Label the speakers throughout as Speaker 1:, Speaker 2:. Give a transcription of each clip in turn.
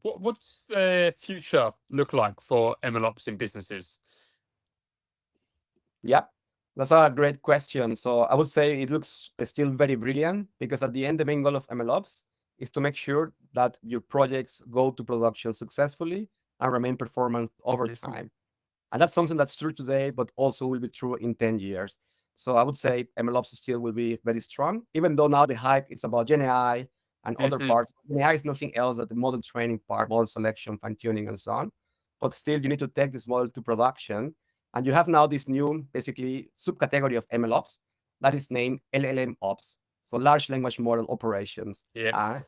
Speaker 1: What's the future look like for MLOps in businesses?
Speaker 2: Yeah, that's a great question. So I would say it looks still very brilliant because at the end, the main goal of MLOps is to make sure that your projects go to production successfully and remain performant over
Speaker 1: Mhm.
Speaker 2: time. And that's something that's true today, but also will be true in 10 years. So I would say MLOps still will be very strong, even though now the hype is about Gen AI and other
Speaker 1: Mhm.
Speaker 2: parts. Gen AI is nothing else than the model training part, model selection, fine tuning, and so on. But still, you need to take this model to production. And you have now this new, basically, subcategory of MLOps that is named LLM Ops, so large language model operations.
Speaker 1: Yeah.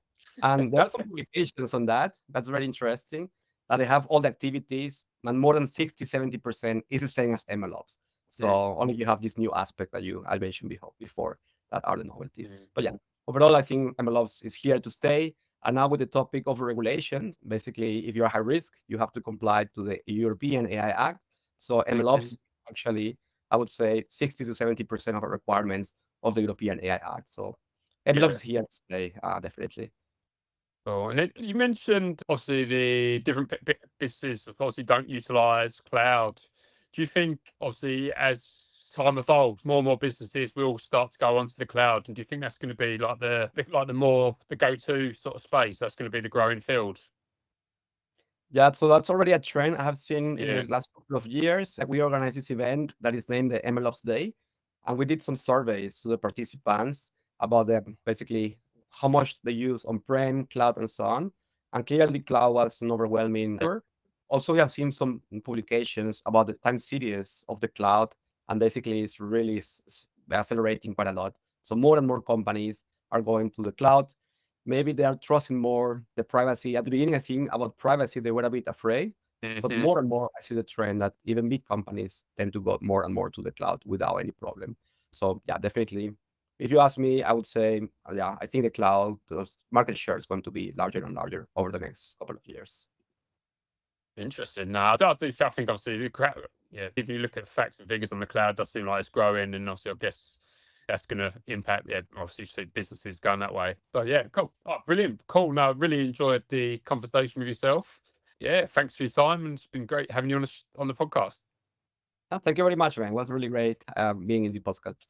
Speaker 2: And there are some publications on that. That's very interesting that they have all the activities, and more than 60-70% is the same as MLOps. So
Speaker 1: Mm,
Speaker 2: only you have this new aspect that I mentioned before that are the novelties.
Speaker 1: mm.
Speaker 2: But yeah, overall, I think MLOps is here to stay. And now with the topic of regulations, basically, if you're high risk, you have to comply to the European AI Act. So
Speaker 1: Mhm.
Speaker 2: MLOps actually, I would say 60-70% of the requirements of the European AI Act. So MLOps
Speaker 1: Yeah.
Speaker 2: is here to stay, definitely.
Speaker 1: Cool. And then you mentioned obviously the different businesses obviously don't utilize cloud. Do you think obviously as time evolves, more and more businesses will start to go onto the cloud? And do you think that's going to be like the more the go-to sort of space? That's going to be the growing field.
Speaker 2: Yeah, so that's already a trend I have seen in
Speaker 1: Yeah.
Speaker 2: the last couple of years. We organized this event that is named the MLOps Day, and we did some surveys to the participants about basically how much they use on-prem, cloud, and so on. And clearly, cloud was an overwhelming number. Also, we have seen some publications about the time series of the cloud, and basically, it's really accelerating quite a lot. So more and more companies are going to the cloud. Maybe they are trusting more the privacy. At the beginning, I think about privacy, they were a bit afraid, but
Speaker 1: Mhm.
Speaker 2: more and more, I see the trend that even big companies tend to go more and more to the cloud without any problem. So yeah, definitely. If you ask me, I would say, yeah, I think the cloud market share is going to be larger and larger over the next couple of years.
Speaker 1: Interesting. No, I think obviously the crowd. Yeah, if you look at facts and figures on the cloud, it does seem like it's growing, and obviously I guess that's going to impact. Yeah, obviously you see businesses going that way. But yeah, cool. Oh, brilliant. Cool. No, I really enjoyed the conversation with yourself. Yeah, thanks for your time, and it's been great having you on the podcast.
Speaker 2: Thank you very much, man. It was really great being in the podcast.